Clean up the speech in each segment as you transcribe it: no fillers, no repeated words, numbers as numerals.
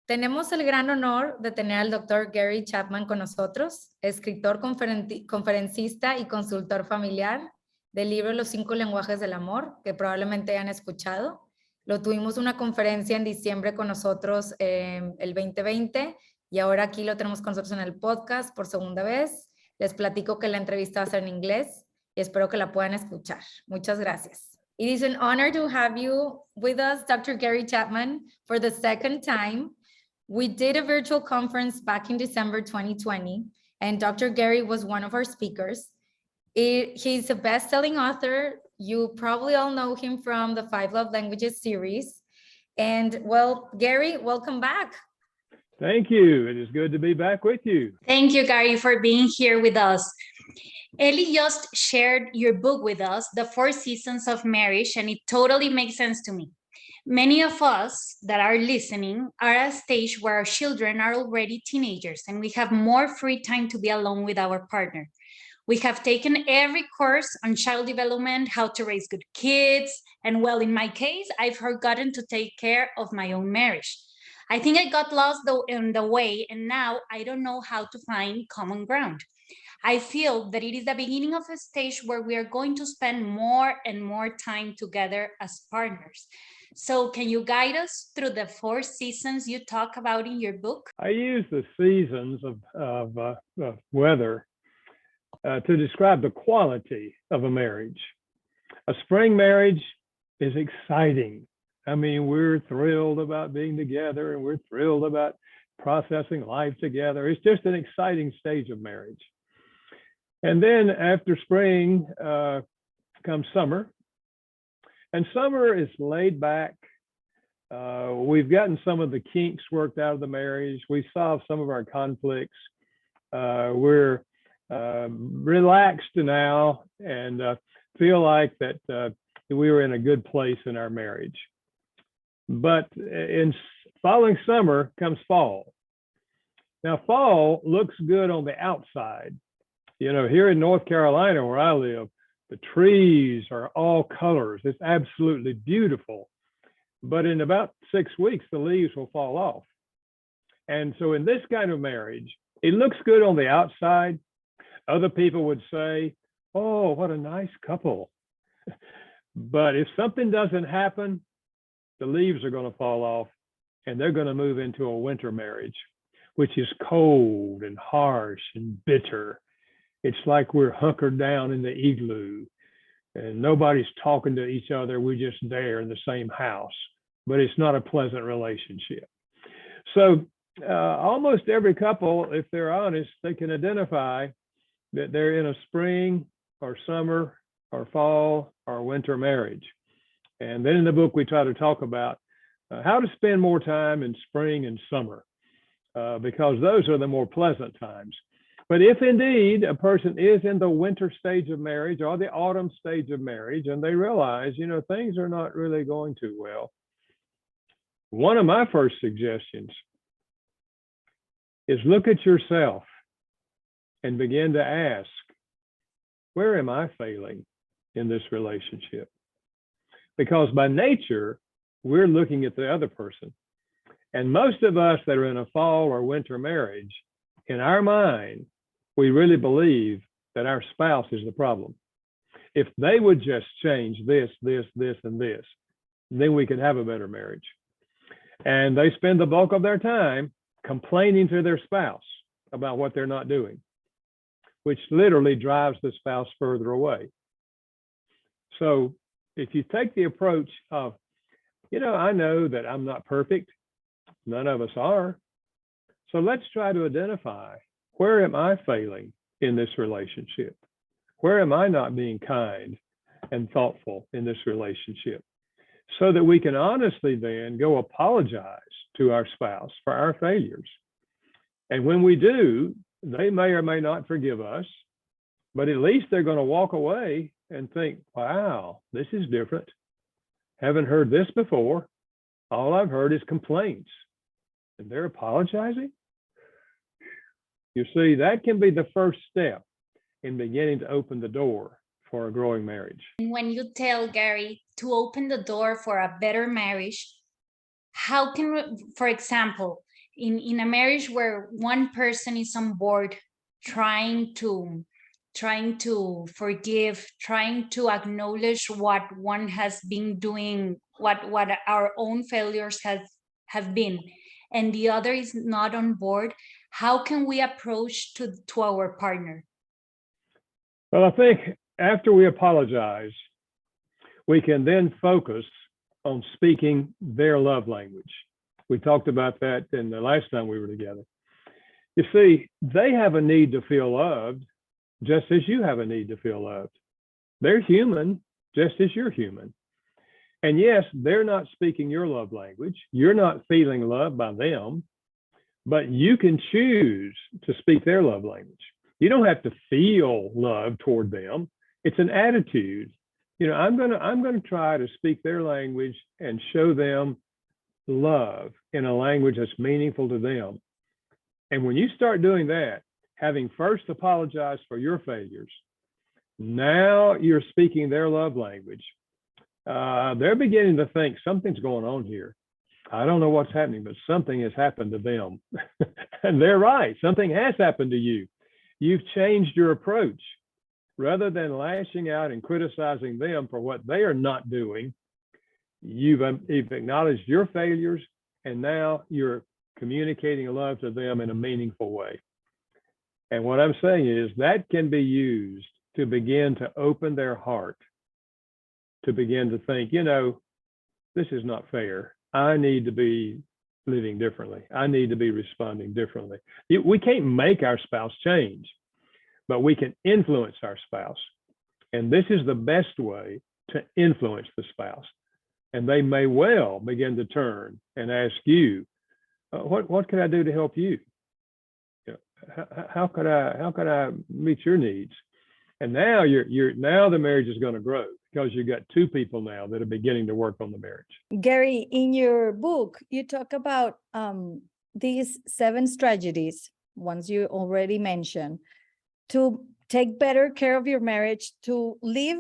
Tenemos el gran honor de tener al doctor Gary Chapman con nosotros, escritor, conferencista y consultor familiar del libro Los 5 lenguajes del amor, que probablemente hayan escuchado. Lo tuvimos una conferencia en diciembre con nosotros el 2020 y ahora aquí lo tenemos con nosotros en el podcast por segunda vez. Les platico que la entrevista va a ser en inglés y espero que la puedan escuchar. Muchas gracias. It is an honor to have you with us, Dr. Gary Chapman, for the second time. We did a virtual conference back in December 2020, and Dr. Gary was one of our speakers. He's a best-selling author. You probably all know him from the 5 Love Languages series. And well, Gary, welcome back. Thank you. It is good to be back with you. Thank you, Gary, for being here with us. Ellie just shared your book with us, The 4 Seasons of Marriage, and it totally makes sense to me. Many of us that are listening are at a stage where our children are already teenagers and we have more free time to be alone with our partner. We have taken every course on child development, how to raise good kids, and well, in my case, I've forgotten to take care of my own marriage. I think I got lost in the way, and now I don't know how to find common ground. I feel that it is the beginning of a stage where we are going to spend more and more time together as partners. So can you guide us through the 4 seasons you talk about in your book? I use the seasons of weather to describe the quality of a marriage. A spring marriage is exciting. I mean, we're thrilled about being together and we're thrilled about processing life together. It's just an exciting stage of marriage. And then after spring comes summer. And summer is laid back. We've gotten some of the kinks worked out of the marriage. We solved some of our conflicts. We're relaxed now and feel like that we were in a good place in our marriage. But in following summer comes fall. Now, fall looks good on the outside. You know, here in North Carolina, where I live, the trees are all colors. It's absolutely beautiful. But in about 6 weeks, the leaves will fall off. And so in this kind of marriage, it looks good on the outside. Other people would say, oh, what a nice couple. But if something doesn't happen, the leaves are going to fall off and they're going to move into a winter marriage, which is cold and harsh and bitter. It's like we're hunkered down in the igloo and nobody's talking to each other. We're just there in the same house, but it's not a pleasant relationship. So almost every couple, if they're honest, they can identify that they're in a spring or summer or fall or winter marriage. And then in the book, we try to talk about how to spend more time in spring and summer because those are the more pleasant times. But if indeed a person is in the winter stage of marriage or the autumn stage of marriage, and they realize, you know, things are not really going too well, one of my first suggestions is look at yourself and begin to ask, where am I failing in this relationship? Because by nature, we're looking at the other person. And most of us that are in a fall or winter marriage, in our mind, we really believe that our spouse is the problem. If they would just change this, this, this, and this, then we could have a better marriage. And they spend the bulk of their time complaining to their spouse about what they're not doing, which literally drives the spouse further away. So if you take the approach of, you know, I know that I'm not perfect. None of us are. So let's try to identify, where am I failing in this relationship? Where am I not being kind and thoughtful in this relationship? So that we can honestly then go apologize to our spouse for our failures. And when we do, they may or may not forgive us, but at least they're going to walk away and think, wow, this is different. Haven't heard this before. All I've heard is complaints. And they're apologizing? You see, that can be the first step in beginning to open the door for a growing marriage. When you tell Gary to open the door for a better marriage, how can, for example, in a marriage where one person is on board, trying to forgive, trying to acknowledge what one has been doing, what our own failures have been, and the other is not on board, how can we approach to our partner? Well, I think after we apologize, we can then focus on speaking their love language. We talked about that in the last time we were together. You see, they have a need to feel loved, just as you have a need to feel loved. They're human, just as you're human. And yes, they're not speaking your love language. You're not feeling loved by them, but you can choose to speak their love language. You don't have to feel love toward them. It's an attitude. You know, I'm gonna try to speak their language and show them love in a language that's meaningful to them. And when you start doing that, having first apologized for your failures, now you're speaking their love language. They're beginning to think something's going on here. I don't know what's happening, but something has happened to them. And they're right. Something has happened to you. You've changed your approach. Rather than lashing out and criticizing them for what they are not doing, you've acknowledged your failures, and now you're communicating love to them in a meaningful way. And what I'm saying is that can be used to begin to open their heart, to begin to think, you know, this is not fair. I need to be living differently. I need to be responding differently. We can't make our spouse change, but we can influence our spouse. And this is the best way to influence the spouse. And they may well begin to turn and ask you, what can I do to help you? How could I meet your needs? And now now the marriage is going to grow because you've got two people now that are beginning to work on the marriage. Gary, in your book, you talk about these 7 strategies, ones you already mentioned, to take better care of your marriage, to live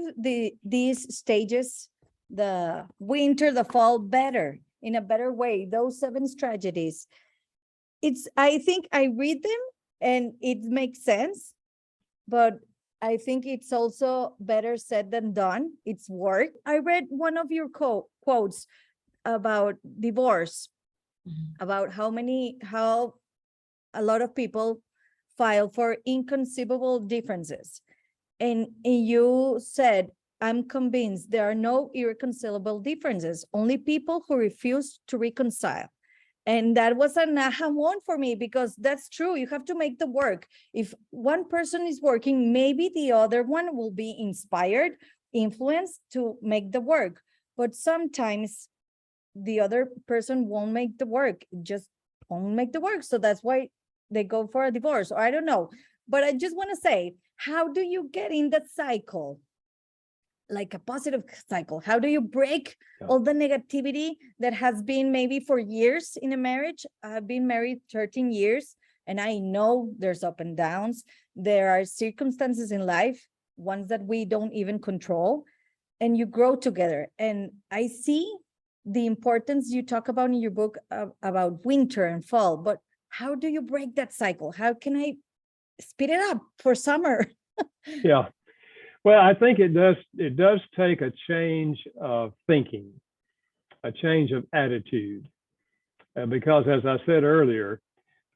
these stages, the winter, the fall, better, in a better way. Those 7 strategies. I think I read them and it makes sense, but I think it's also better said than done. It's work. I read one of your quotes about divorce, about how a lot of people file for inconceivable differences. And you said, I'm convinced there are no irreconcilable differences, only people who refuse to reconcile. And that was an aha moment for me, because that's true. You have to make the work. If one person is working, maybe the other one will be inspired, influenced to make the work. But sometimes the other person won't make the work, just won't make the work. So that's why they go for a divorce, or I don't know. But I just want to say, how do you get in that cycle? Like a positive cycle? How do you break all the negativity that has been maybe for years in a marriage? I've been married 13 years, and I know there's up and downs. There are circumstances in life, ones that we don't even control, and you grow together. And I see the importance you talk about in your book about winter and fall, but how do you break that cycle? How can I speed it up for summer? Yeah. Well, I think it does take a change of thinking, a change of attitude, because as I said earlier,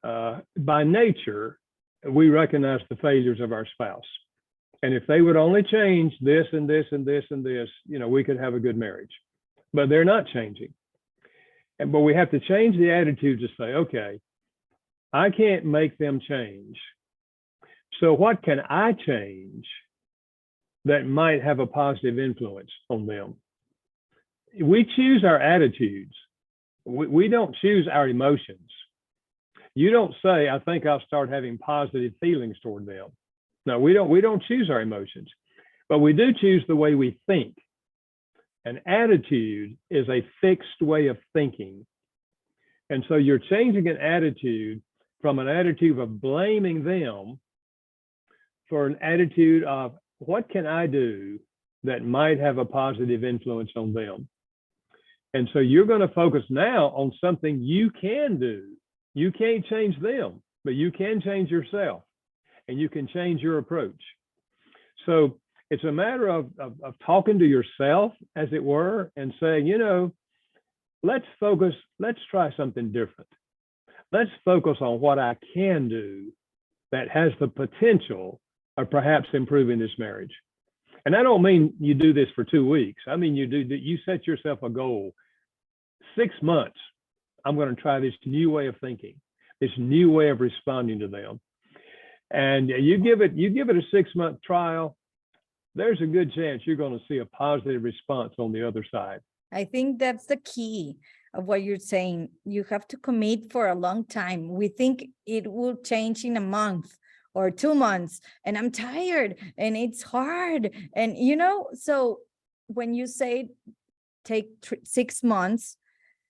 by nature, we recognize the failures of our spouse. And if they would only change this and this and this and this, we could have a good marriage. But they're not changing. But we have to change the attitude to say, okay, I can't make them change. So what can I change that might have a positive influence on them? We choose our attitudes. We don't choose our emotions. You don't say, I think I'll start having positive feelings toward them. No, we don't choose our emotions, but we do choose the way we think. An attitude is a fixed way of thinking. And so you're changing an attitude from an attitude of blaming them for an attitude of, what can I do that might have a positive influence on them? And so you're going to focus now on something you can do You can't change them, but you can change yourself, and you can change your approach. So it's a matter of talking to yourself, as it were, and saying, you know, let's focus, let's try something different. Let's focus on what I can do that has the potential of perhaps improving this marriage. And I don't mean you do this for 2 weeks. I mean, you set yourself a goal. 6 months, I'm going to try this new way of thinking, this new way of responding to them. And you give it a 6-month trial, there's a good chance you're going to see a positive response on the other side. I think that's the key of what you're saying. You have to commit for a long time. We think it will change in a month or 2 months, and I'm tired and it's hard. And, you know, so when you say take 6 months,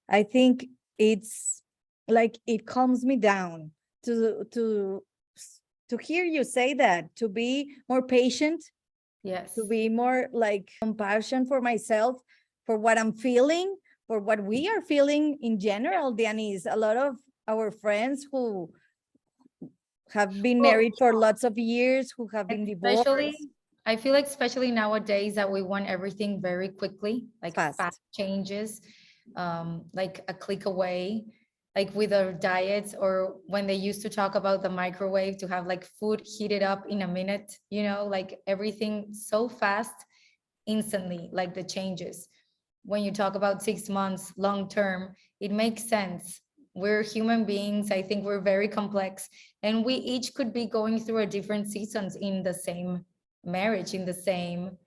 I think it's like it calms me down to hear you say that, to be more patient, Yes. to be more like compassion for myself, for what I'm feeling, for what we are feeling in general. Dianis, a lot of our friends who have been married for lots of years, who have been divorced. I feel like especially nowadays that we want everything very quickly, like fast changes, like a click away, like with our diets, or when they used to talk about the microwave to have like food heated up in a minute, you know, like everything so fast, instantly, like the changes. When you talk about 6 months, long term, it makes sense. We're human beings. I think we're very complex, and we each could be going through a different seasons in the same marriage, in the same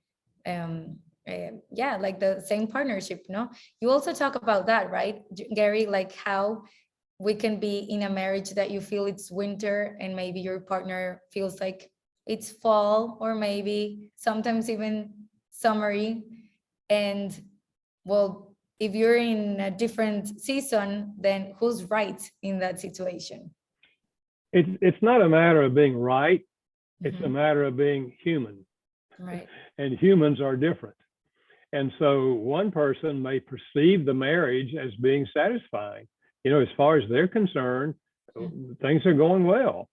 like the same partnership. No, you also talk about that, right, Gary, like how we can be in a marriage that you feel it's winter and maybe your partner feels like it's fall, or maybe sometimes even summery. And well, if you're in a different season, then who's right in that situation? It's not a matter of being right. It's a Mhm. matter of being human. Right. And humans are different. And so one person may perceive the marriage as being satisfying. You know, as far as they're concerned, things are going well.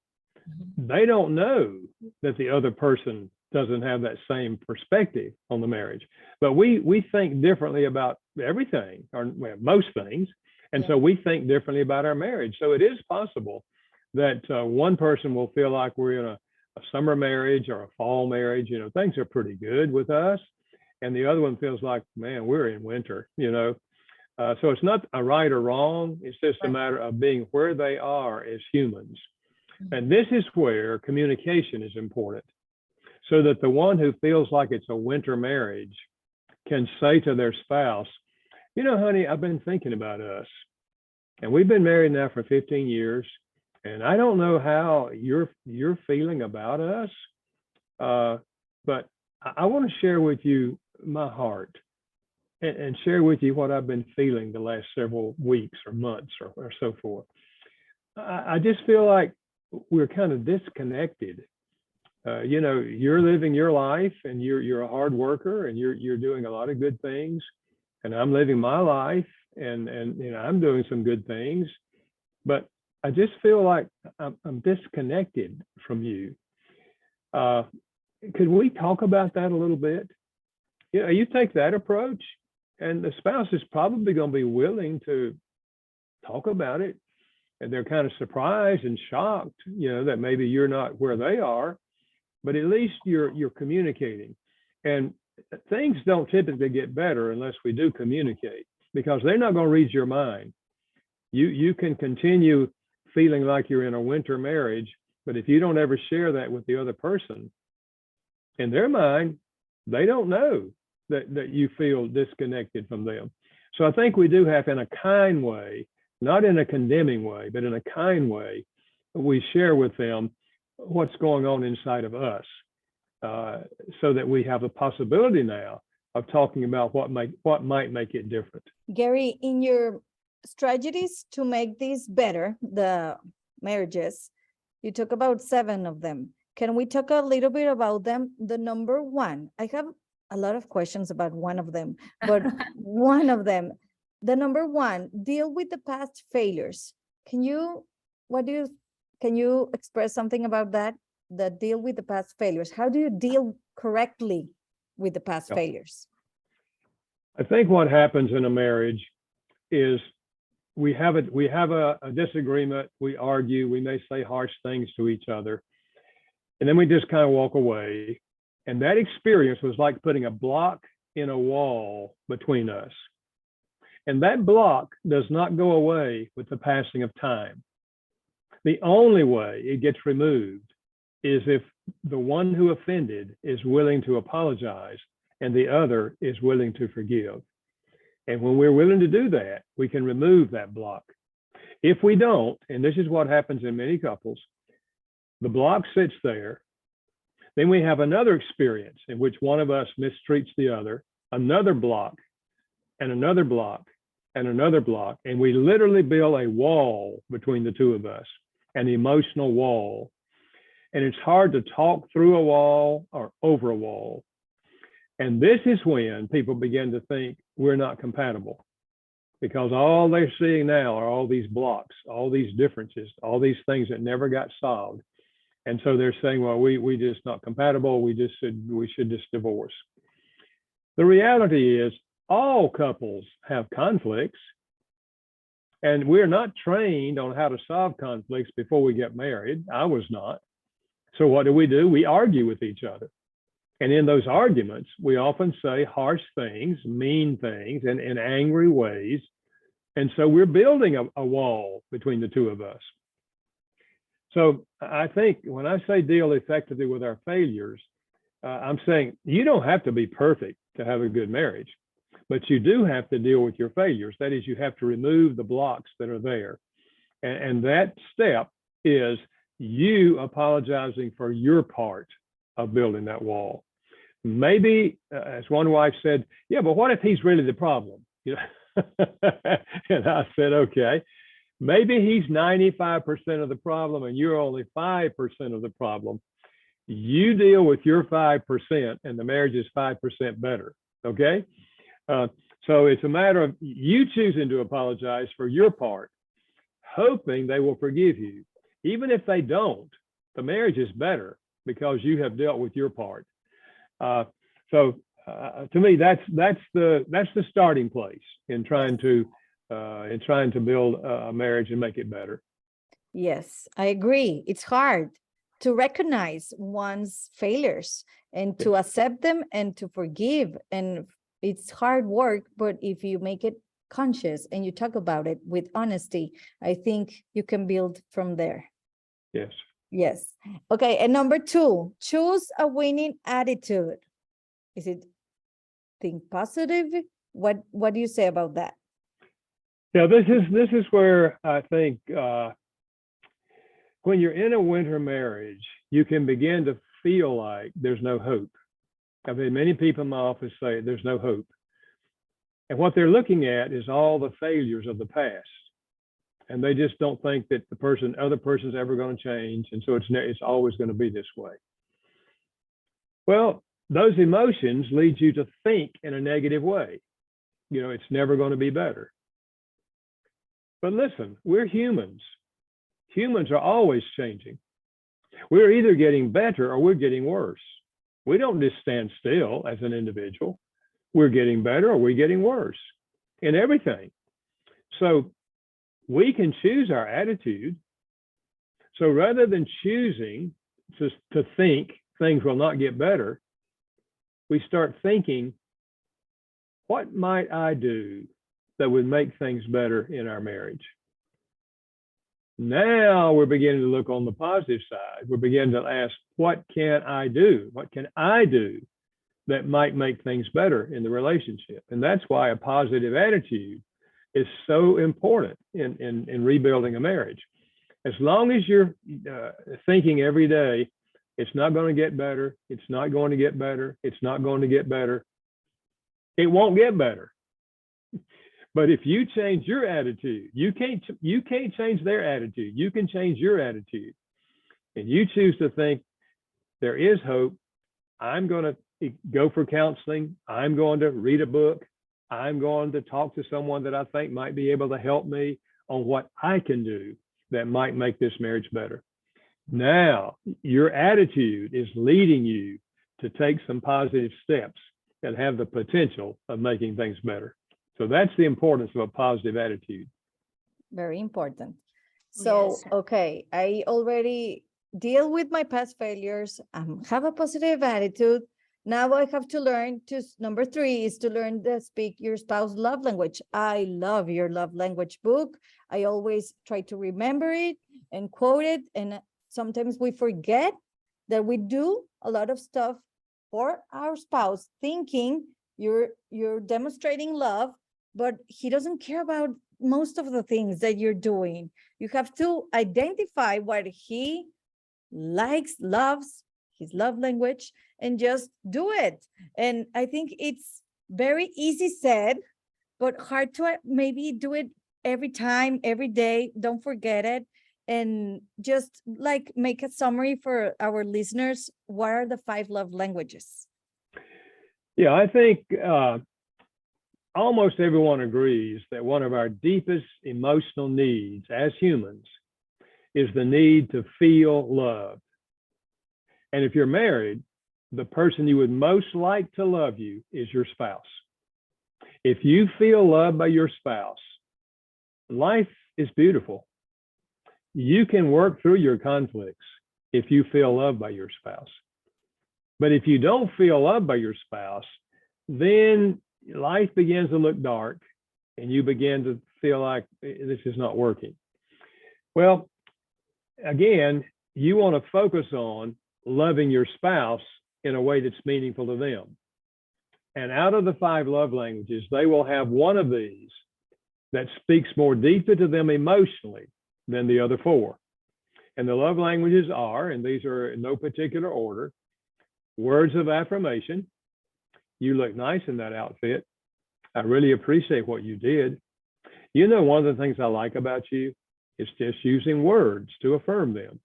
Mhm. They don't know that the other person doesn't have that same perspective on the marriage. But we think differently about everything, or well, most things. And so we think differently about our marriage. So it is possible that one person will feel like we're in a summer marriage or a fall marriage, you know, things are pretty good with us. And the other one feels like, man, we're in winter, you know. So it's not a right or wrong. It's just a matter of being where they are as humans. And this is where communication is important, so that the one who feels like it's a winter marriage can say to their spouse, you know, honey, I've been thinking about us, and we've been married now for 15 years. And I don't know how you're feeling about us, but I want to share with you my heart, and share with you what I've been feeling the last several weeks or months or so forth. I just feel like we're kind of disconnected. You know, you're living your life, and you're a hard worker, and you're doing a lot of good things, and I'm living my life, and you know, I'm doing some good things, but I just feel like I'm disconnected from you. Could we talk about that a little bit? You know, you take that approach, and the spouse is probably going to be willing to talk about it. And they're kind of surprised and shocked, you know, that maybe you're not where they are, but at least you're communicating. And things don't typically get better unless we do communicate, because they're not going to read your mind. You can continue feeling like you're in a winter marriage, but if you don't ever share that with the other person, in their mind, they don't know that you feel disconnected from them. So I think we do have, in a kind way, not in a condemning way, but in a kind way, we share with them what's going on inside of us, so that we have the possibility now of talking about what might make it different. Gary, in your strategies to make this better, the marriages, you talk about 7 of them. Can we talk a little bit about them? The number 1, I have a lot of questions about one of them, but one of them, the number 1, deal with the past failures. Can you, can you express something about that? The deal with the past failures. How do you deal correctly with the past failures? I think what happens in a marriage is we have a disagreement, we argue, we may say harsh things to each other, and then we just kind of walk away. And that experience was like putting a block in a wall between us. And that block does not go away with the passing of time. The only way it gets removed is if the one who offended is willing to apologize and the other is willing to forgive. And when we're willing to do that, we can remove that block. If we don't, and this is what happens in many couples, the block sits there. Then we have another experience in which one of us mistreats the other, another block, and another block, and another block. And we literally build a wall between the two of us, an emotional wall. And it's hard to talk through a wall or over a wall. And this is when people begin to think we're not compatible, because all they're seeing now are all these blocks, all these differences, all these things that never got solved. And so they're saying, well, we just not compatible. We should just divorce. The reality is all couples have conflicts, and we're not trained on how to solve conflicts before we get married. I was not. So what do? We argue with each other. And in those arguments, we often say harsh things, mean things, and in angry ways. And so we're building a wall between the two of us. So I think when I say deal effectively with our failures, I'm saying you don't have to be perfect to have a good marriage, but you do have to deal with your failures. That is, you have to remove the blocks that are there. And that step is you apologizing for your part of building that wall. Maybe, as one wife said, yeah, but what if he's really the problem? You know? And I said, okay, maybe he's 95% of the problem and you're only 5% of the problem. You deal with your 5% and the marriage is 5% better, okay? So it's a matter of you choosing to apologize for your part, hoping they will forgive you. Even if they don't, the marriage is better because you have dealt with your part. So to me, that's the starting place in trying to build a marriage and make it better. Yes, I agree. It's hard to recognize one's failures and to accept them and to forgive. And it's hard work, but if you make it conscious and you talk about it with honesty, I think you can build from there. Yes. Yes. Okay. And number 2, choose a winning attitude. Is it think positive? What do you say about that? Yeah, this is where I think when you're in a winter marriage, you can begin to feel like there's no hope. I've had many people in my office say there's no hope. And what they're looking at is all the failures of the past. And they just don't think that the other person's ever going to change. And so it's always going to be this way. Well, those emotions lead you to think in a negative way. You know, it's never going to be better. But listen, we're humans. Humans are always changing. We're either getting better or we're getting worse. We don't just stand still as an individual. We're getting better or we're getting worse in everything. So we can choose our attitude. So rather than choosing to think things will not get better, we start thinking, what might I do that would make things better in our marriage? Now we're beginning to look on the positive side. We're beginning to ask, what can I do? What can I do that might make things better in the relationship? And that's why a positive attitude is so important in rebuilding a marriage. As long as you're thinking every day, it's not going to get better, it's not going to get better, it's not going to get better, it won't get better. But if you change your attitude, you can't change their attitude. You can change your attitude. And you choose to think there is hope. I'm going to go for counseling. I'm going to read a book. I'm going to talk to someone that I think might be able to help me. on what I can do that might make this marriage better. Now, your attitude is leading you to take some positive steps that have the potential of making things better. So that's the importance of a positive attitude. Very important. So, Yes. okay, I already deal with my past failures, have a positive attitude. Now I have to learn to, number 3 is to learn to speak your spouse love language. I love your love language book. I always try to remember it and quote it. And sometimes we forget that we do a lot of stuff for our spouse, thinking you're demonstrating love, but he doesn't care about most of the things that you're doing. You have to identify what he likes, loves, his love language, and just do it. And I think it's very easy said, but hard to maybe do it every time, every day. Don't forget it. And just like make a summary for our listeners. What are the 5 love languages? Yeah, I think almost everyone agrees that one of our deepest emotional needs as humans is the need to feel loved. And if you're married, the person you would most like to love you is your spouse. If you feel loved by your spouse, life is beautiful. You can work through your conflicts if you feel loved by your spouse. But if you don't feel loved by your spouse, then life begins to look dark and you begin to feel like this is not working. Well, again, you want to focus on loving your spouse in a way that's meaningful to them. And out of the 5 love languages, they will have one of these that speaks more deeply to them emotionally than the other 4. And the love languages are, and these are in no particular order, words of affirmation. You look nice in that outfit. I really appreciate what you did. You know, one of the things I like about you is just using words to affirm them.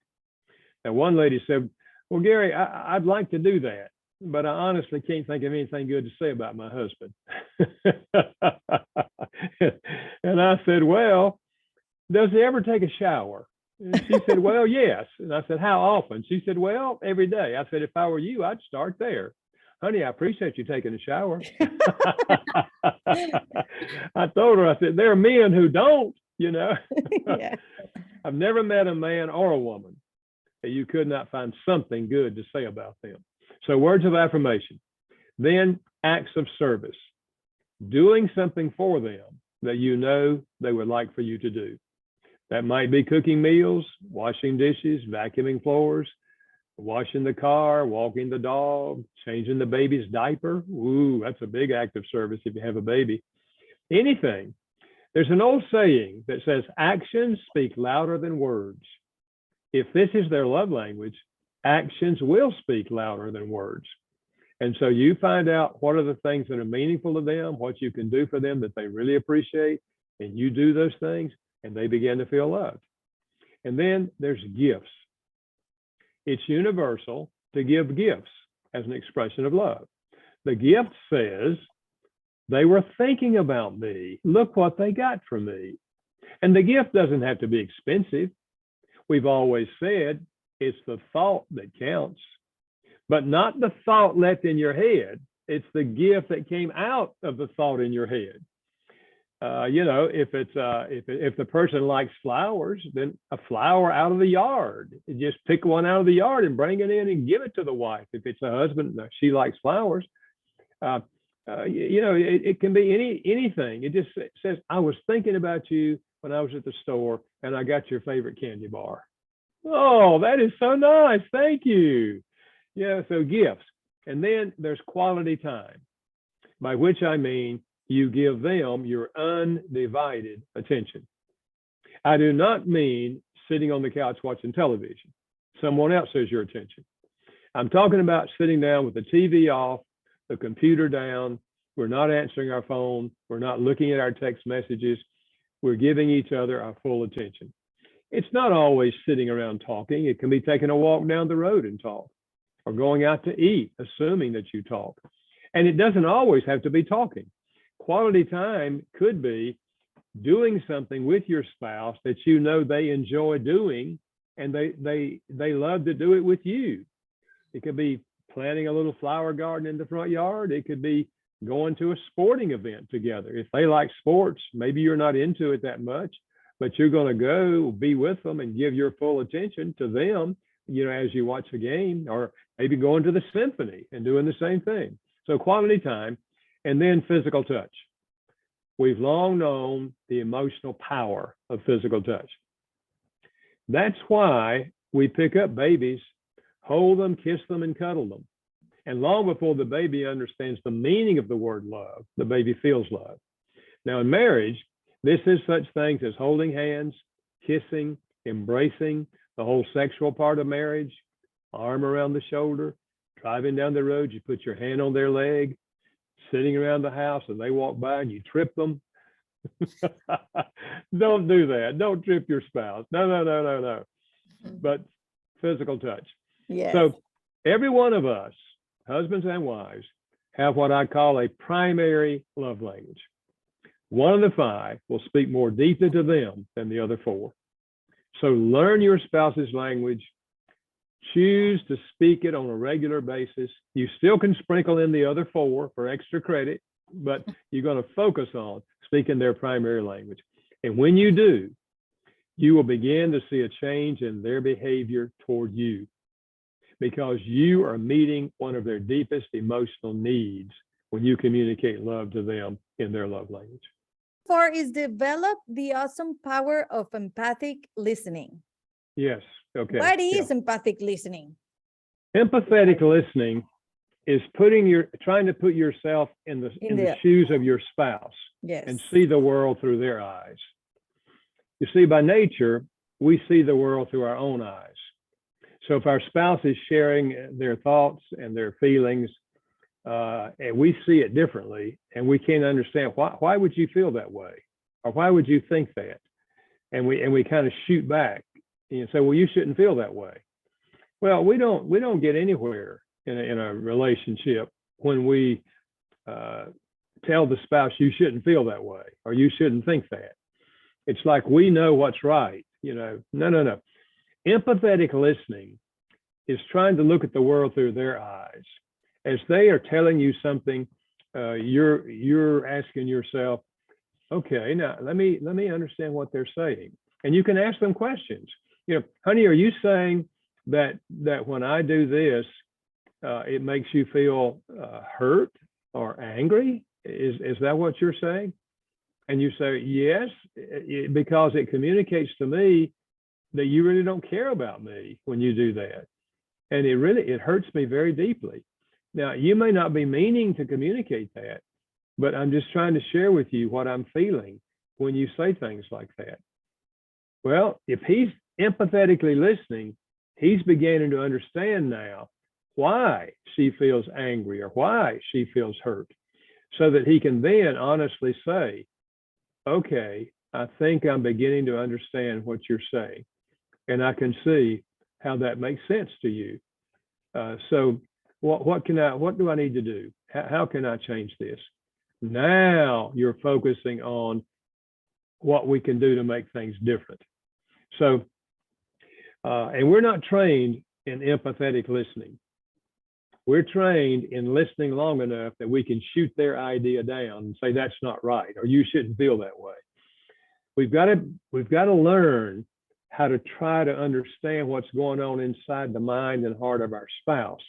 And one lady said, well, Gary, I'd like to do that, but I honestly can't think of anything good to say about my husband. And I said, well, does he ever take a shower? And she said, well, yes. And I said, how often? She said, well, every day. I said, if I were you, I'd start there. Honey, I appreciate you taking a shower. I told her, I said, there are men who don't, you know. Yeah. I've never met a man or a woman that you could not find something good to say about them. So words of affirmation, then acts of service, doing something for them that you know they would like for you to do. That might be cooking meals, washing dishes, vacuuming floors, washing the car, walking the dog, changing the baby's diaper. Ooh, that's a big act of service if you have a baby. Anything. There's an old saying that says, actions speak louder than words. If this is their love language, actions will speak louder than words. And so you find out what are the things that are meaningful to them, what you can do for them that they really appreciate, and you do those things, and they begin to feel loved. And then there's gifts. It's universal to give gifts as an expression of love. The gift says, they were thinking about me. Look what they got from me. And the gift doesn't have to be expensive. We've always said it's the thought that counts, but not the thought left in your head. It's the gift that came out of the thought in your head. You know, if the person likes flowers, then a flower out of the yard. Just pick one out of the yard and bring it in and give it to the wife. If it's a husband, she likes flowers. You know, it can be anything. It just says, I was thinking about you when I was at the store and I got your favorite candy bar. Oh, that is so nice. Thank you. Yeah, so gifts. And then there's quality time, by which I mean you give them your undivided attention. I do not mean sitting on the couch watching television. Someone else has your attention. I'm talking about sitting down with the TV off, the computer down. We're not answering our phone. We're not looking at our text messages. We're giving each other our full attention. It's not always sitting around talking. It can be taking a walk down the road and talk, or going out to eat, assuming that you talk. And it doesn't always have to be talking. Quality time could be doing something with your spouse that you know they enjoy doing, and they love to do it with you. It could be planting a little flower garden in the front yard. It could be going to a sporting event together. If they like sports, maybe you're not into it that much, but you're going to go be with them and give your full attention to them, as you watch a game, or maybe going to the symphony and doing the same thing. So quality time, and then physical touch. We've long known the emotional power of physical touch. That's why we pick up babies, hold them, kiss them, and cuddle them. And long before the baby understands the meaning of the word love, the baby feels love. Now in marriage, this is such things as holding hands, kissing, embracing, the whole sexual part of marriage, arm around the shoulder, driving down the road, you put your hand on their leg, sitting around the house and they walk by and you trip them. Don't do that. Don't trip your spouse. No. But physical touch. Yes. So every one of us, husbands and wives, have what I call a primary love language. One of the 5 will speak more deeply to them than the other 4. So learn your spouse's language. Choose to speak it on a regular basis. You still can sprinkle in the other 4 for extra credit, but you're going to focus on speaking their primary language. And when you do, you will begin to see a change in their behavior toward you, because you are meeting one of their deepest emotional needs when you communicate love to them in their love language. 4 is develop the awesome power of empathic listening. Yes. Okay. What is empathic listening? Empathetic listening is trying to put yourself in the shoes of your spouse. Yes. And see the world through their eyes. You see, by nature, we see the world through our own eyes. So if our spouse is sharing their thoughts and their feelings, and we see it differently, and we can't understand why would you feel that way, or why would you think that, and we kind of shoot back and say, well, you shouldn't feel that way. Well, we don't get anywhere in a relationship when we tell the spouse you shouldn't feel that way, or you shouldn't think that. It's like we know what's right. No. Empathetic listening is trying to look at the world through their eyes. As they are telling you something, you're asking yourself, okay, now let me understand what they're saying. And you can ask them questions. Honey, are you saying that when I do this, it makes you feel hurt or angry? Is that what you're saying? And you say, yes, because it communicates to me that you really don't care about me when you do that. And it hurts me very deeply. Now, you may not be meaning to communicate that, but I'm just trying to share with you what I'm feeling when you say things like that. Well, if he's empathetically listening, he's beginning to understand now why she feels angry or why she feels hurt, so that he can then honestly say, okay, I think I'm beginning to understand what you're saying, and I can see how that makes sense to you. So what do I need to do? How can I change this? Now you're focusing on what we can do to make things different. So, and we're not trained in empathetic listening. We're trained in listening long enough that we can shoot their idea down and say, that's not right, or you shouldn't feel that way. We've got to learn how to try to understand what's going on inside the mind and heart of our spouse.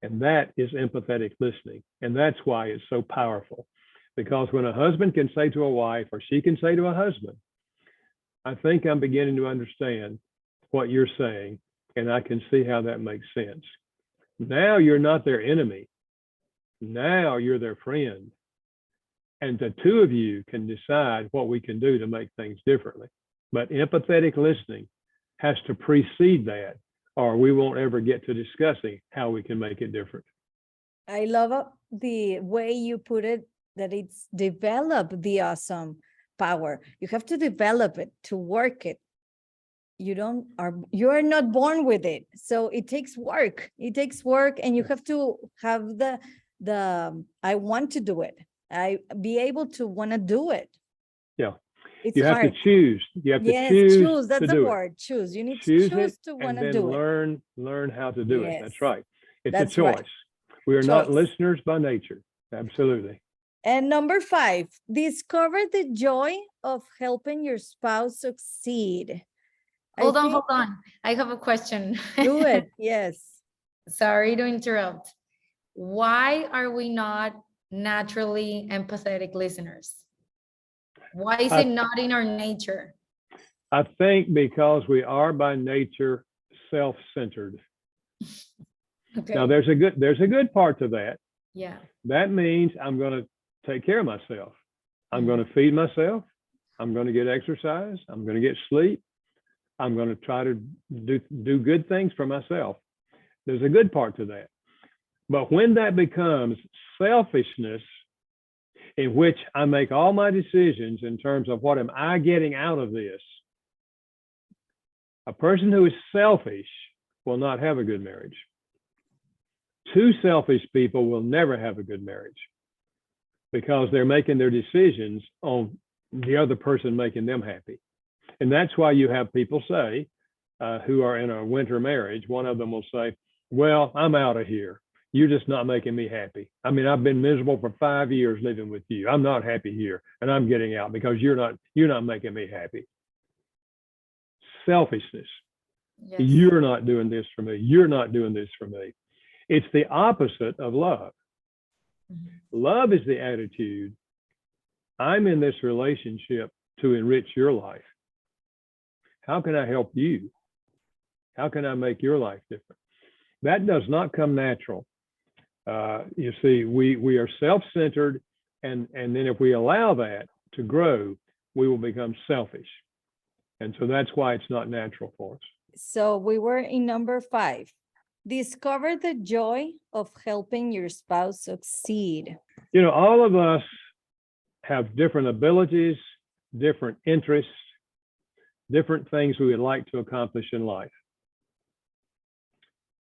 And that is empathetic listening. And that's why it's so powerful. Because when a husband can say to a wife, or she can say to a husband, I think I'm beginning to understand what you're saying, and I can see how that makes sense. Now you're not their enemy. Now you're their friend. And the two of you can decide what we can do to make things differently. But empathetic listening has to precede that, or we won't ever get to discussing how we can make it different. I love the way you put it, that it's develop the awesome power. You have to develop it, to work it. You are not born with it. So it takes work. It takes work, and you have to have the I want to do it. I be able to want to do it. Yeah. It's You have hard. to choose. You have to Yes, choose choose. That's to the do it. word. Choose. You need Choose to choose it to and want to then do it. learn how to do it. That's Yes, right. It's a that's right. choice. We are not Choice. listeners by nature. Absolutely. And number 5, discover the joy of helping your spouse succeed. Hold on. I have a question. Do it. Yes. Sorry to interrupt. Why are we not naturally empathetic listeners? Why is it not in our nature? I think because we are by nature self-centered. Okay. Now there's a good part to that. Yeah. That means I'm going to take care of myself. I'm going to feed myself. I'm going to get exercise. I'm going to get sleep. I'm going to try to do good things for myself. There's a good part to that. But when that becomes selfishness, in which I make all my decisions in terms of what am I getting out of this, a person who is selfish will not have a good marriage. Two selfish people will never have a good marriage because they're making their decisions on the other person making them happy. And that's why you have people say, who are in a winter marriage, one of them will say, well, I'm out of here. You're just not making me happy. I mean, I've been miserable for 5 years living with you. I'm not happy here and I'm getting out because you're not making me happy. Selfishness. Yes. You're not doing this for me. You're not doing this for me. It's the opposite of love. Love is the attitude. I'm in this relationship to enrich your life. How can I help you? How can I make your life different? That does not come natural. You see, we are self-centered, and then if we allow that to grow, we will become selfish. And so that's why it's not natural for us. So we were in number 5. Discover the joy of helping your spouse succeed. You know, all of us have different abilities, different interests, different things we would like to accomplish in life.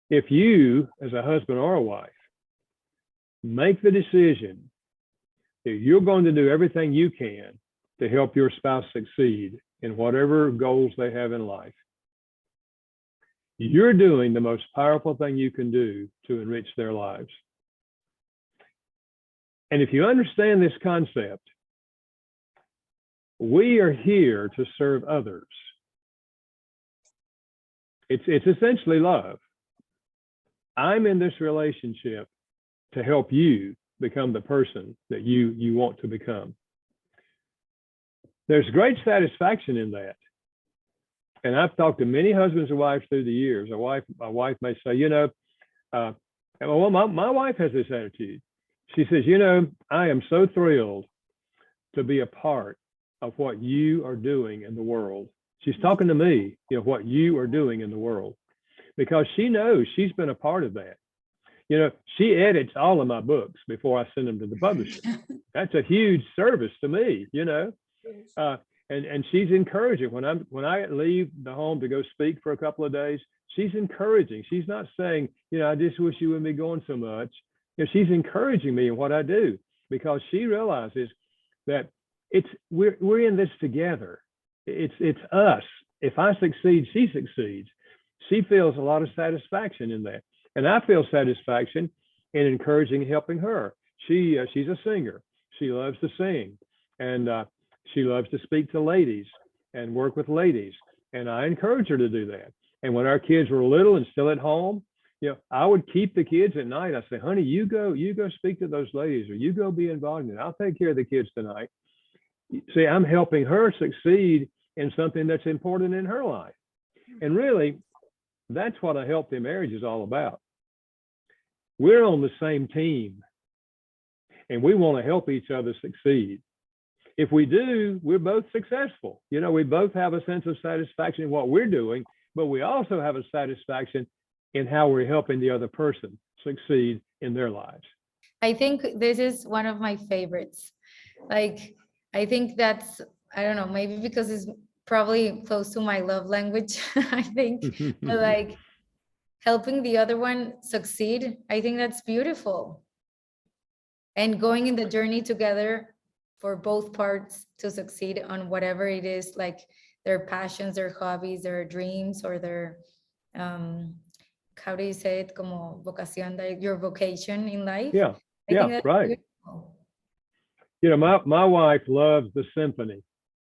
If you, as a husband or a wife, make the decision that you're going to do everything you can to help your spouse succeed in whatever goals they have in life, you're doing the most powerful thing you can do to enrich their lives. And if you understand this concept, we are here to serve others. It's essentially love. I'm in this relationship to help you become the person that you want to become. There's great satisfaction in that. And I've talked to many husbands and wives through the years. A wife may say, you know, well, my wife has this attitude. She says, you know, I am so thrilled to be a part of what you are doing in the world. She's talking to me, you know, what you are doing in the world, because she knows she's been a part of that. You know, she edits all of my books before I send them to the publisher. That's a huge service to me, you know. And she's encouraging when I leave the home to go speak for a couple of days. She's encouraging. She's not saying, you know, I just wish you wouldn't be going so much. You know, she's encouraging me in what I do because she realizes that we're in this together. It's us. If I succeed, she succeeds. She feels a lot of satisfaction in that, and I feel satisfaction in encouraging, helping her. She's a singer. She loves to sing, and she loves to speak to ladies and work with ladies. And I encourage her to do that. And when our kids were little and still at home, you know, I would keep the kids at night. I say, honey, you go speak to those ladies, or you go be involved in it. I'll take care of the kids tonight. See, I'm helping her succeed in something that's important in her life. And really, that's what a healthy marriage is all about. We're on the same team, and we want to help each other succeed. If we do, we're both successful. You know, we both have a sense of satisfaction in what we're doing, but we also have a satisfaction in how we're helping the other person succeed in their lives. I think this is one of my favorites. Like, I think that's, I don't know, maybe because it's probably close to my love language, I think, but like helping the other one succeed, I think that's beautiful. And going in the journey together for both parts to succeed on whatever it is, like their passions, their hobbies, their dreams, or their, how do you say it, como vocación, like your vocation in life. Yeah, I think that's right. beautiful. You know, my wife loves the symphony.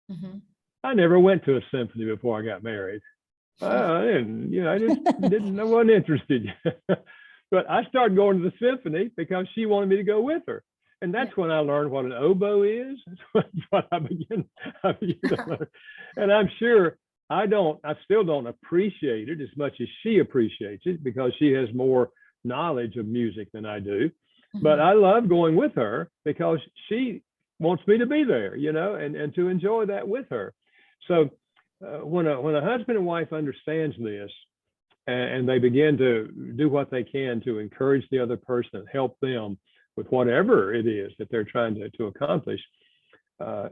Mhm. I never went to a symphony before I got married. I didn't, you know, I just I wasn't interested. But I started going to the symphony because she wanted me to go with her. And that's when I learned what an oboe is. That's what I began to learn. And I'm sure I still don't appreciate it as much as she appreciates it, because she has more knowledge of music than I do. But I love going with her because she wants me to be there, you know, and to enjoy that with her. So when a husband and wife understands this, and they begin to do what they can to encourage the other person and help them with whatever it is that they're trying to accomplish,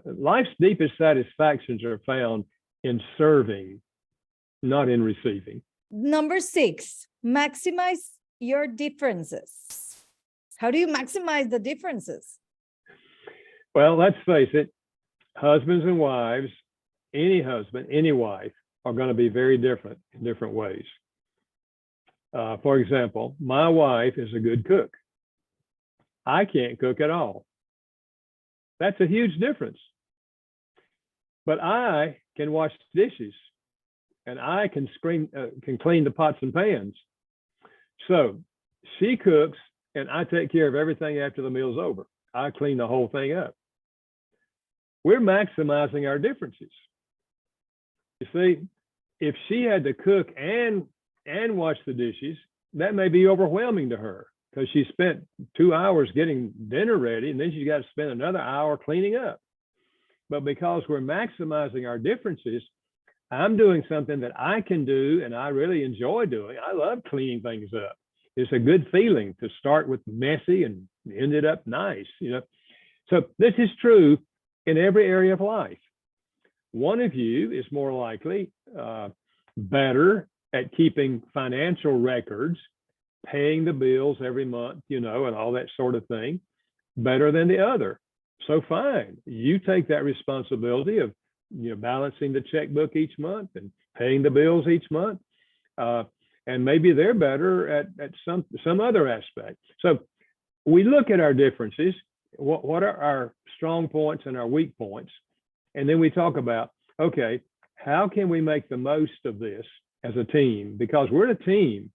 life's deepest satisfactions are found in serving, not in receiving. Number 6, maximize your differences. How do you maximize the differences? Well, let's face it, husbands and wives, any husband, any wife, are going to be very different in different ways. For example, my wife is a good cook. I can't cook at all. That's a huge difference. But I can wash dishes, and I can clean the pots and pans. So she cooks, and I take care of everything after the meal's over. I clean the whole thing up. We're maximizing our differences. You see, if she had to cook and wash the dishes, that may be overwhelming to her, because she spent 2 hours getting dinner ready, and then she's got to spend another hour cleaning up. But because we're maximizing our differences, I'm doing something that I can do and I really enjoy doing. I love cleaning things up. It's a good feeling to start with messy and end it up nice, you know. So this is true in every area of life. One of you is more likely better at keeping financial records, paying the bills every month, you know, and all that sort of thing, better than the other. So fine, you take that responsibility of, you know, balancing the checkbook each month and paying the bills each month. And maybe they're better at some other aspect. So we look at our differences, what are our strong points and our weak points, and then we talk about, okay, how can we make the most of this as a team? Because we're a team,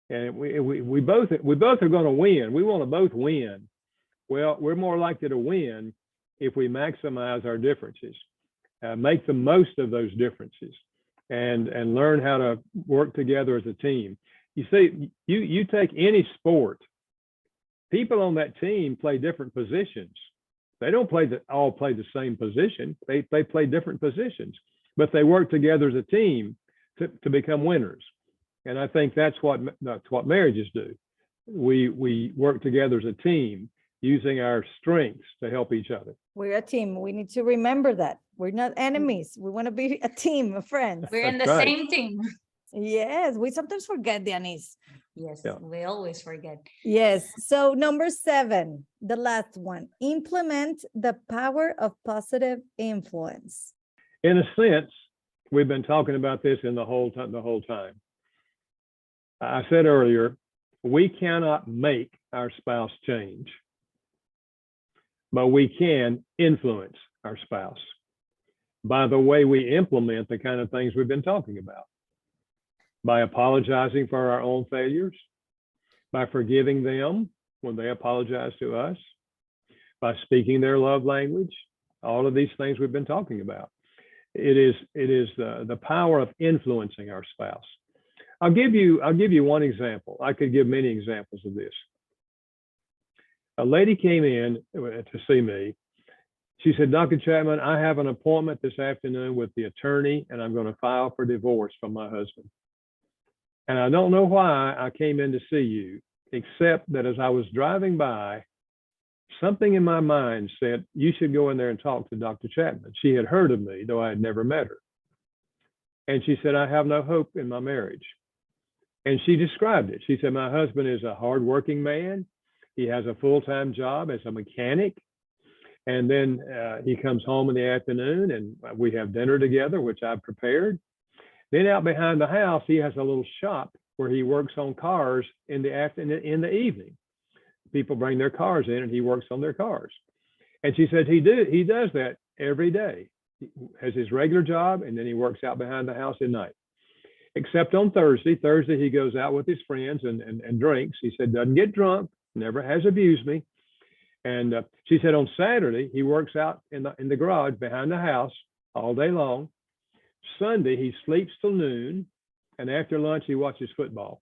and we both are going to win. We want to both win. Well, we're more likely to win if we maximize our differences, make the most of those differences, and learn how to work together as a team. You see, you take any sport, people on that team play different positions. They don't all play the same position. They play different positions, but they work together as a team to become winners. And I think that's what marriages do. We work together as a team, using our strengths to help each other. We're a team. We need to remember that. We're not enemies. We want to be a team of friends. We're in the That's right. same team. Yes, we sometimes forget, Denise. Yes, Yeah. we always forget. Yes. So number 7, the last one, implement the power of positive influence. In a sense, we've been talking about this the whole time. I said earlier, we cannot make our spouse change, but we can influence our spouse by the way we implement the kind of things we've been talking about, by apologizing for our own failures, by forgiving them when they apologize to us, by speaking their love language, all of these things we've been talking about. It is the power of influencing our spouse. I'll give you one example. I could give many examples of this. A lady came in to see me. She said, Dr. Chapman, I have an appointment this afternoon with the attorney, and I'm going to file for divorce from my husband. And I don't know why I came in to see you, except that as I was driving by, something in my mind said, you should go in there and talk to Dr. Chapman. She had heard of me, though I had never met her. And she said, I have no hope in my marriage. And she described it. She said, my husband is a hardworking man. He has a full-time job as a mechanic. And then he comes home in the afternoon and we have dinner together, which I've prepared. Then out behind the house, he has a little shop where he works on cars in the evening. People bring their cars in and he works on their cars. And she said he does that every day. He has his regular job and then he works out behind the house at night. Except on Thursday. Thursday, he goes out with his friends and drinks. He said, doesn't get drunk, never has abused me. And she said on Saturday, he works out in the garage behind the house all day long. Sunday, he sleeps till noon. And after lunch, he watches football.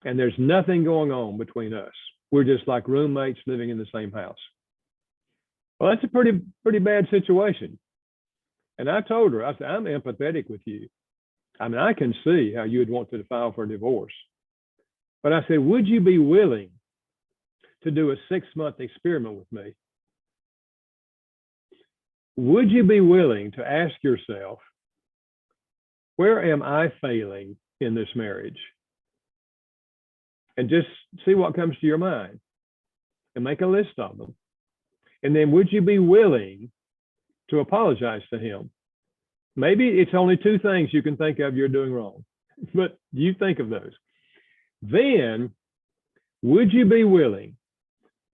And there's nothing going on between us. We're just like roommates living in the same house. Well, that's a pretty bad situation. And I told her, I said, I'm empathetic with you. I mean, I can see how you would want to file for a divorce. But I said, would you be willing to do a 6-month experiment with me? Would you be willing to ask yourself, where am I failing in this marriage? And just see what comes to your mind and make a list of them. And then would you be willing to apologize to him? Maybe it's only 2 things you can think of you're doing wrong, but you think of those. Then would you be willing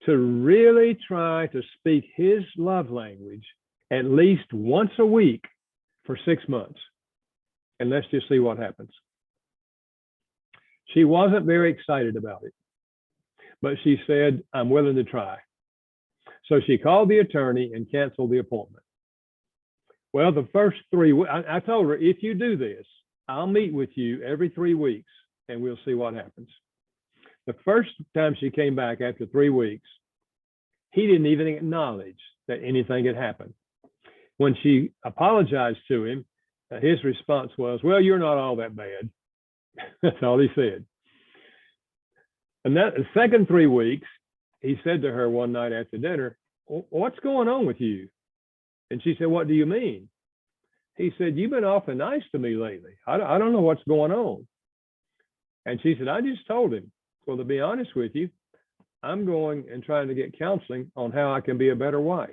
to really try to speak his love language at least once a week for 6 months? And let's just see what happens. She wasn't very excited about it, but she said, I'm willing to try. So she called the attorney and canceled the appointment. Well, the first 3 weeks, I told her, if you do this, I'll meet with you every 3 weeks and we'll see what happens. The first time she came back after 3 weeks, he didn't even acknowledge that anything had happened. When she apologized to him, his response was, well, you're not all that bad. That's all he said. And that the second 3 weeks, he said to her one night after dinner, what's going on with you? And she said, what do you mean? He said, you've been awfully nice to me lately. I don't know what's going on. And she said, I just told him, well, to be honest with you, I'm going and trying to get counseling on how I can be a better wife.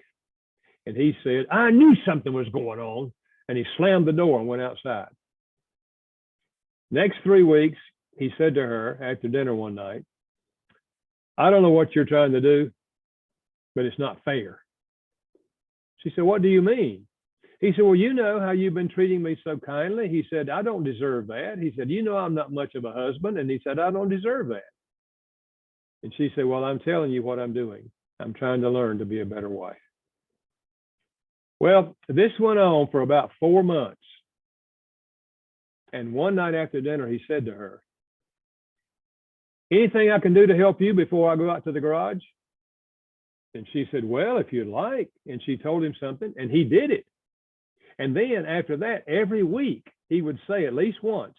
And he said, I knew something was going on. And he slammed the door and went outside. Next 3 weeks, he said to her after dinner one night, I don't know what you're trying to do, but it's not fair. She said, what do you mean? He said, well, you know how you've been treating me so kindly. He said, I don't deserve that. He said, you know, I'm not much of a husband. And he said, I don't deserve that. And she said, well, I'm telling you what I'm doing. I'm trying to learn to be a better wife. Well, this went on for about 4 months. And one night after dinner, he said to her, anything I can do to help you before I go out to the garage? And she said, well, if you'd like. And she told him something, and he did it. And then after that, every week, he would say at least once,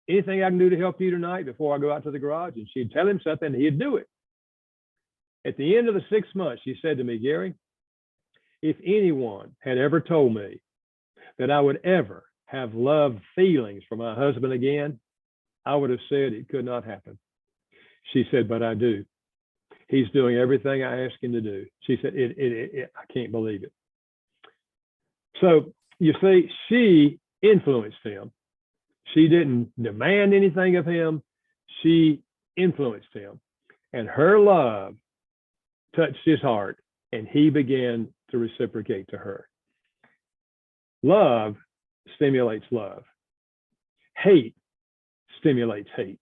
anything I can do to help you tonight before I go out to the garage? And she'd tell him something, and he'd do it. At the end of the 6 months, she said to me, Gary, if anyone had ever told me that I would ever have love feelings for my husband again, I would have said it could not happen. She said, but I do. He's doing everything I ask him to do. She said, I can't believe it. So you see, she influenced him. She didn't demand anything of him. She influenced him. And her love touched his heart, and he began to reciprocate to her. Love stimulates love. Hate stimulates hate.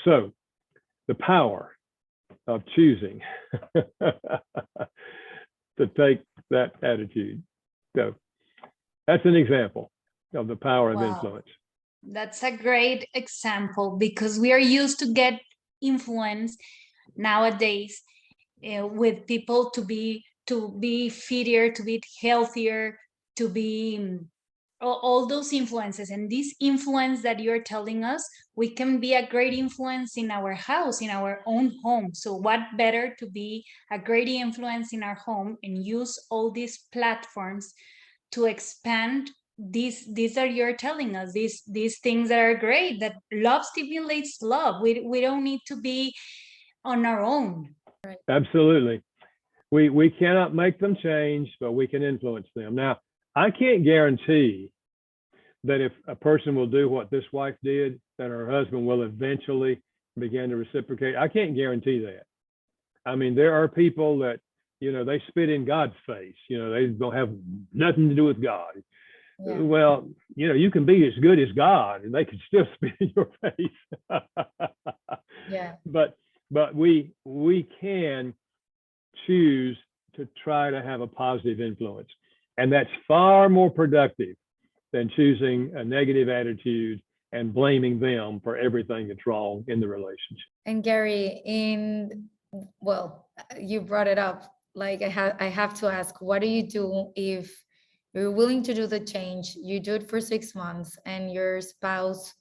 So the power of choosing to take that attitude. So that's an example of the power of influence. That's a great example, because we are used to get influence nowadays with people to be fitter, to be healthier, to be all those influences. And this influence that you're telling us, we can be a great influence in our house, in our own home. So what better to be a great influence in our home and use all these platforms to expand these are you're telling us, these things that are great, that love stimulates love. We don't need to be on our own. Absolutely. We cannot make them change, but we can influence them. Now, I can't guarantee that if a person will do what this wife did, that her husband will eventually begin to reciprocate. I can't guarantee that. I mean, there are people that, they spit in God's face. They don't have nothing to do with God. Yeah. Well, you can be as good as God and they can still spit in your face. Yeah. But we can choose to try to have a positive influence. And that's far more productive than choosing a negative attitude and blaming them for everything that's wrong in the relationship. And Gary, you brought it up. Like I have to ask, what do you do if you're willing to do the change? You do it for 6 months and your spouse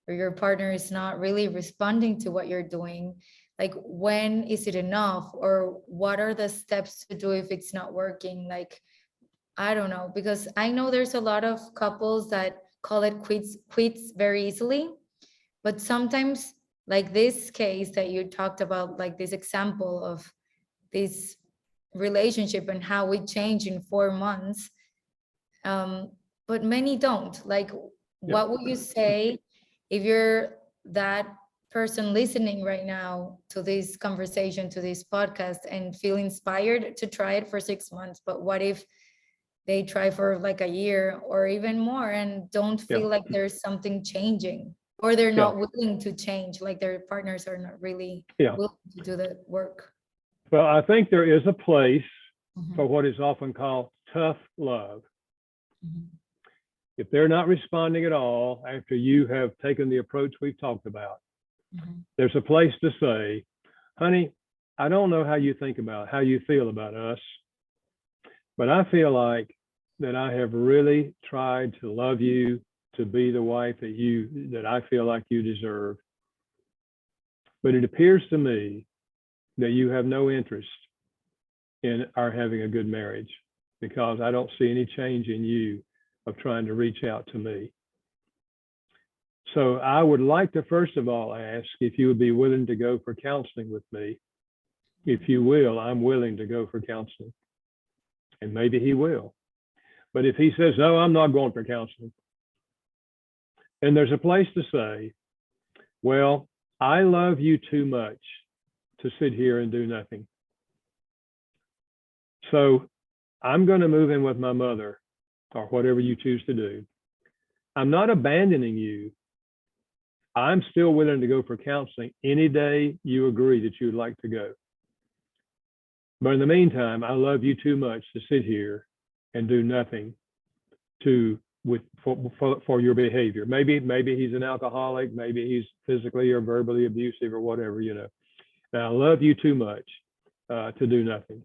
or your partner is not really responding to what you're doing. Like, when is it enough? Or what are the steps to do if it's not working? Like, I don't know, because I know there's a lot of couples that call it quits very easily. But sometimes, like this case that you talked about, like this example of this relationship and how we change in 4 months, but many don't. Like, what would you say if you're that person listening right now to this conversation, to this podcast, and feel inspired to try it for 6 months? But what if they try for like a year or even more and don't feel like there's something changing, or they're not willing to change, like their partners are not really willing to do the work? Well, I think there is a place for what is often called tough love. If they're not responding at all after you have taken the approach we've talked about, there's a place to say, honey, I don't know how you think about, how you feel about us, but I feel like that I have really tried to love you, to be the wife that I feel like you deserve. But it appears to me that you have no interest in our having a good marriage, because I don't see any change in you of trying to reach out to me. So I would like to first of all ask if you would be willing to go for counseling with me. If you will, I'm willing to go for counseling. And maybe he will. But if he says, no, I'm not going for counseling, and there's a place to say, well, I love you too much to sit here and do nothing. So I'm going to move in with my mother, or whatever you choose to do. I'm not abandoning you. I'm still willing to go for counseling any day you agree that you would like to go. But in the meantime, I love you too much to sit here and do nothing for your behavior. Maybe he's an alcoholic, maybe he's physically or verbally abusive or whatever, Now, I love you too much to do nothing.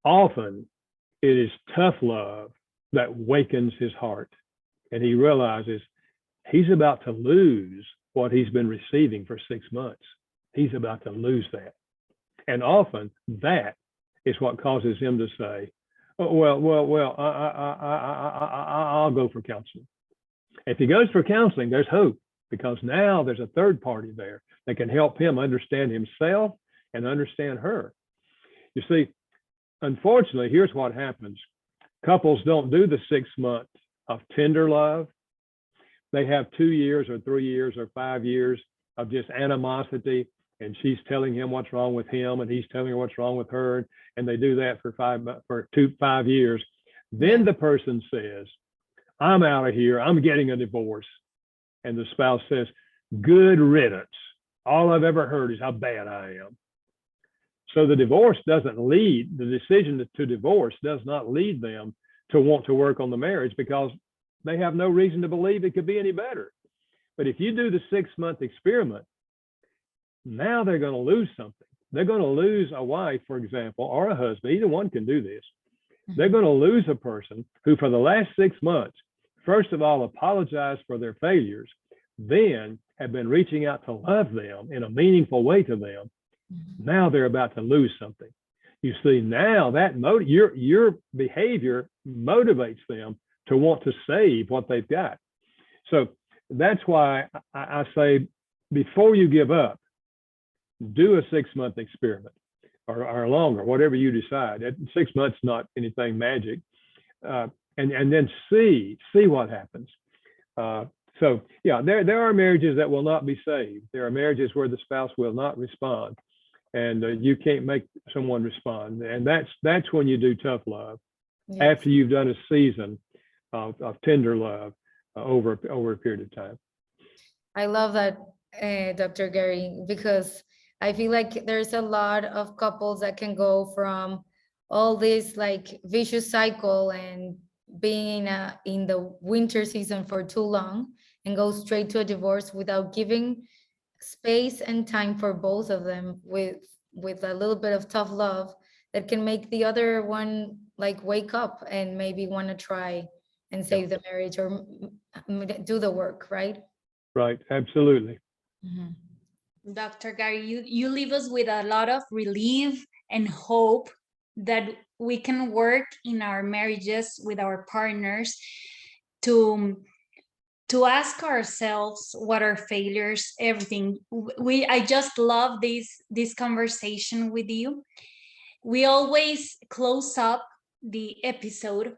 Often, it is tough love that wakens his heart, and he realizes he's about to lose what he's been receiving for 6 months. He's about to lose that. And often that is what causes him to say, oh, well, I'll go for counseling. If he goes for counseling, there's hope, because now there's a third party there that can help him understand himself and understand her. You see, unfortunately, here's what happens. Couples don't do the 6 months of tender love. They have 2 years or 3 years or 5 years of just animosity, and she's telling him what's wrong with him, and he's telling her what's wrong with her, and they do that for 5 years. Then the person says, I'm out of here, I'm getting a divorce. And the spouse says, good riddance. All I've ever heard is how bad I am. So the decision to divorce does not lead them to want to work on the marriage, because they have no reason to believe it could be any better. But if you do the 6-month experiment, now they're going to lose something. They're going to lose a wife, for example, or a husband. Either one can do this. They're going to lose a person who, for the last 6 months, first of all, apologized for their failures, then have been reaching out to love them in a meaningful way to them. Now they're about to lose something. You see, now that your behavior motivates them to want to save what they've got. So that's why I say, before you give up, do a 6-month experiment. or longer, whatever you decide. 6 months, not anything magic. And then see what happens. So yeah, there are marriages that will not be saved. There are marriages where the spouse will not respond, and you can't make someone respond. And that's when you do tough love. Yes. After you've done a season of tender love over a period of time. I love that, Dr. Gary, because I feel like there's a lot of couples that can go from all this like vicious cycle and being in the winter season for too long and go straight to a divorce without giving space and time for both of them with a little bit of tough love that can make the other one like wake up and maybe want to try and save the marriage or do the work, right? Right, absolutely. Mhm. Dr. Gary, you leave us with a lot of relief and hope that we can work in our marriages with our partners to ask ourselves what are failures, everything. I just love this conversation with you. We always close up the episode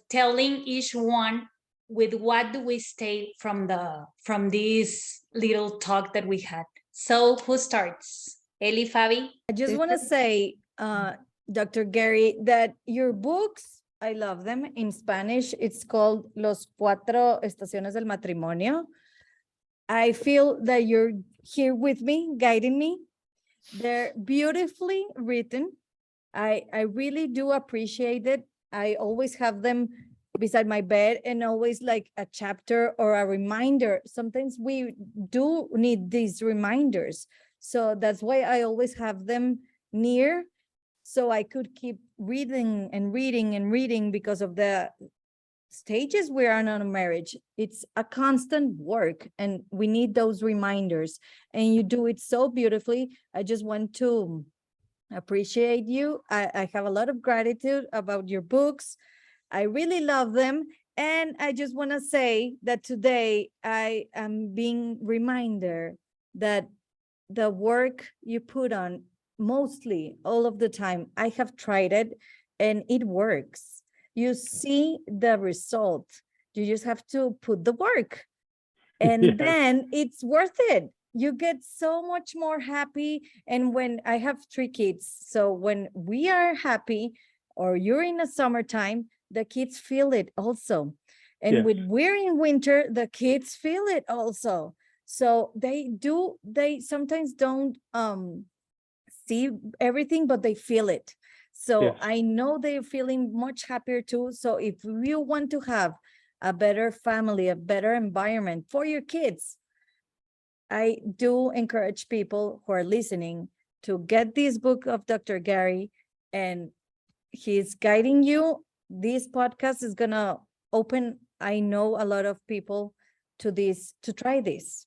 telling each one with what do we stay from this little talk that we had. So who starts? Eli, Fabi? I just want to say, Dr. Gary, that your books, I love them. In Spanish, it's called Los Cuatro Estaciones del Matrimonio. I feel that you're here with me, guiding me. They're beautifully written. I really do appreciate it. I always have them beside my bed and always like a chapter or a reminder. Sometimes we do need these reminders. So that's why I always have them near, so I could keep reading and reading and reading, because of the stages we're on a marriage. It's a constant work and we need those reminders, and you do it so beautifully. I just want to appreciate you. I have a lot of gratitude about your books. I really love them. And I just want to say that today I am being reminded that the work you put on, mostly all of the time, I have tried it and it works. You see the result. You just have to put the work, and Yes. then it's worth it. You get so much more happy. And when I have 3 kids, so when we are happy or you're in the summertime, the kids feel it also. And Yes. when we're in winter, the kids feel it also. So they sometimes don't see everything, but they feel it. So Yes. I know they're feeling much happier too. So if you want to have a better family, a better environment for your kids, I do encourage people who are listening to get this book of Dr. Gary, and he's guiding you. This podcast is gonna open, I know, a lot of people to try this.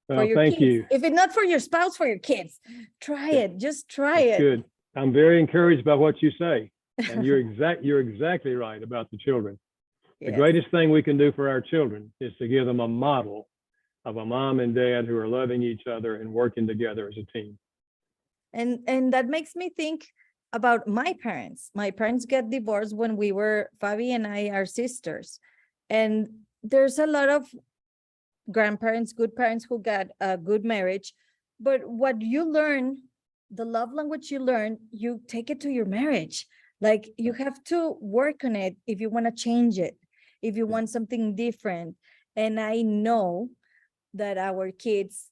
Well, your thank kids. you. If it's not for your spouse, for your kids, try Yeah. it. Just try That's it. good. I'm very encouraged by what you say, and you're exactly right about the children. The Yes. greatest thing we can do for our children is to give them a model of a mom and dad who are loving each other and working together as a team. And that makes me think about my parents. My parents got divorced when Fabi and I are sisters. And there's a lot of grandparents, good parents who got a good marriage. But what you learn, the love language you learn, you take it to your marriage. Like you have to work on it if you want to change it, if you want something different. And I know that our kids,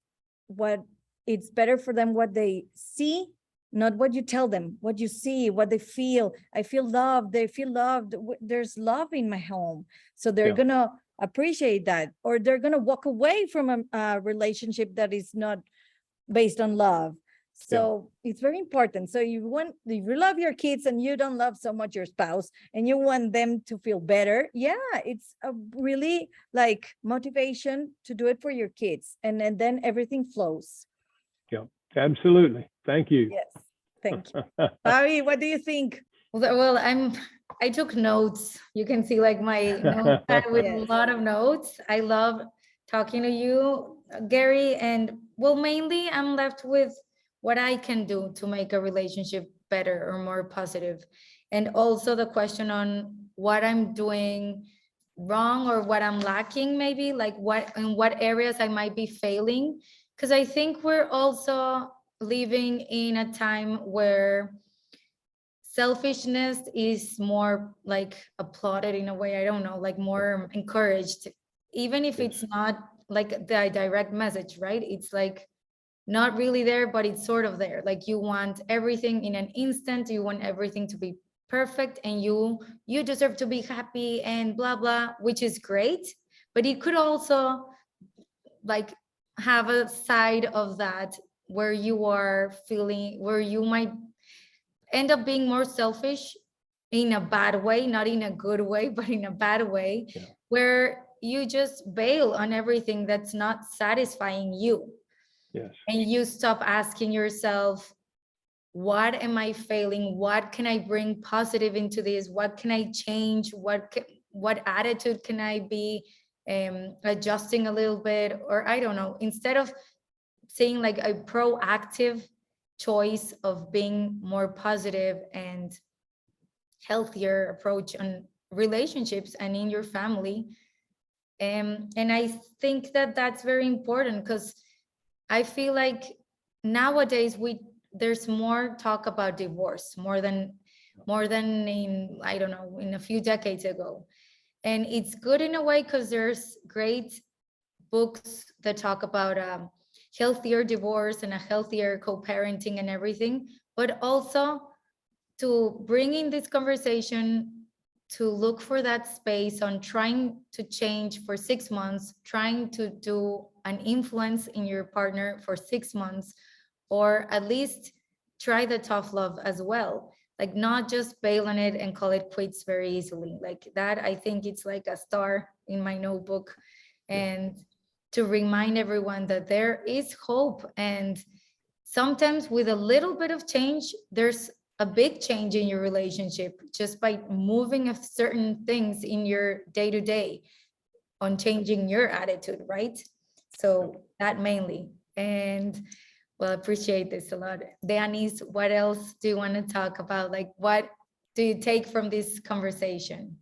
what it's better for them, what they see, not what you tell them, what you see, what they feel. I feel loved, they feel loved. There's love in my home. So they're gonna appreciate that, or they're gonna walk away from a relationship that is not based on love. So it's very important. So if you love your kids and you don't love so much your spouse and you want them to feel better, it's a really like motivation to do it for your kids, and then everything flows. Yeah, absolutely. Thank you. Yes, thank you. Fabi, what do you think? Well, I took notes. You can see like my notepad with a Yes. lot of notes. I love talking to you, Gary. And well, mainly I'm left with what I can do to make a relationship better or more positive. And also the question on what I'm doing wrong or what I'm lacking, maybe like in what areas I might be failing. Because I think we're also living in a time where selfishness is more like applauded in a way, I don't know, like more encouraged, even if it's not like the direct message, right? It's like not really there, but it's sort of there. Like you want everything in an instant, you want everything to be perfect, and you deserve to be happy and blah blah, which is great, but it could also like have a side of that where you are feeling, where you might end up being more selfish in a bad way, not in a good way, but in a bad way, where you just bail on everything that's not satisfying you. Yes. And you stop asking yourself, what am I failing? What can I bring positive into this? What can I change? What attitude can I be adjusting a little bit? Or I don't know, instead of saying like a proactive choice of being more positive and healthier approach on relationships and in your family. And I think that that's very important, because I feel like nowadays there's more talk about divorce more than in, I don't know, in a few decades ago. And it's good in a way because there's great books that talk about healthier divorce and a healthier co-parenting and everything, but also to bring in this conversation, to look for that space on trying to change for 6 months, trying to do an influence in your partner for 6 months, or at least try the tough love as well. Like not just bail on it and call it quits very easily. Like that, I think it's like a star in my notebook. And to remind everyone that there is hope. And sometimes with a little bit of change, there's a big change in your relationship just by moving of certain things in your day-to-day on changing your attitude, right? So that mainly. And well, I appreciate this a lot. Deanis, what else do you want to talk about? Like, what do you take from this conversation?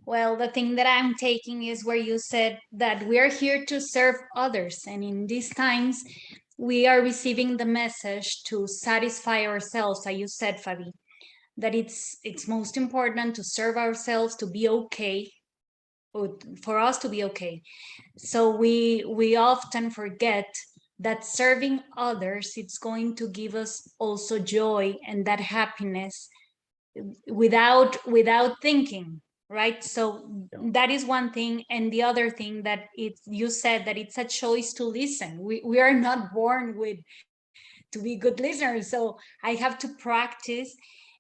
Well, the thing that I'm taking is where you said that we are here to serve others. And in these times, we are receiving the message to satisfy ourselves, as you said, Fabi, that it's most important to serve ourselves, to be okay, or for us to be okay. So we often forget that serving others, it's going to give us also joy and that happiness without thinking, right? So that is one thing. And the other thing that you said that it's a choice to listen. We are not born with to be good listeners, so I have to practice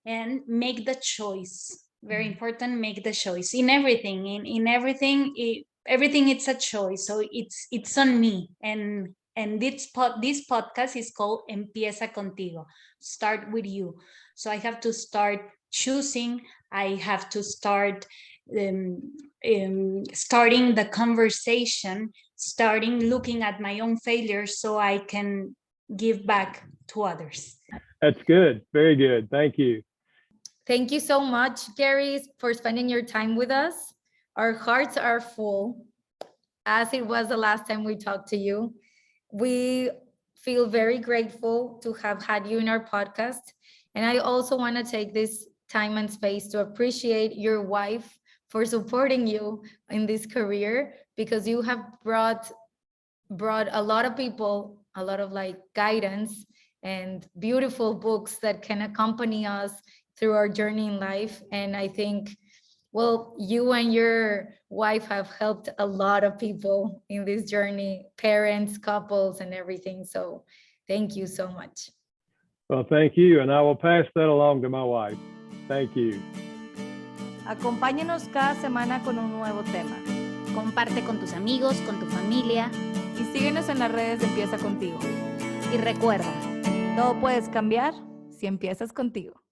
and make the choice. Very important, make the choice in everything. In everything, everything it's a choice. So it's on me. And this podcast is called Empieza Contigo. Start with you. So I have to start choosing. I have to start starting the conversation, starting looking at my own failures so I can give back to others. That's good. Very good. Thank you. Thank you so much, Gary, for spending your time with us. Our hearts are full, as it was the last time we talked to you. We feel very grateful to have had you in our podcast. And I also want to take this time and space to appreciate your wife for supporting you in this career, because you have brought a lot of people, a lot of like guidance and beautiful books that can accompany us through our journey in life. And I think, well, you and your wife have helped a lot of people in this journey, parents, couples, and everything. So thank you so much. Well, thank you. And I will pass that along to my wife. Thank you. Acompáñanos cada semana con un nuevo tema. Comparte con tus amigos, con tu familia. Y síguenos en las redes de Empieza Contigo. Y recuerda, Todo puedes cambiar si empiezas contigo.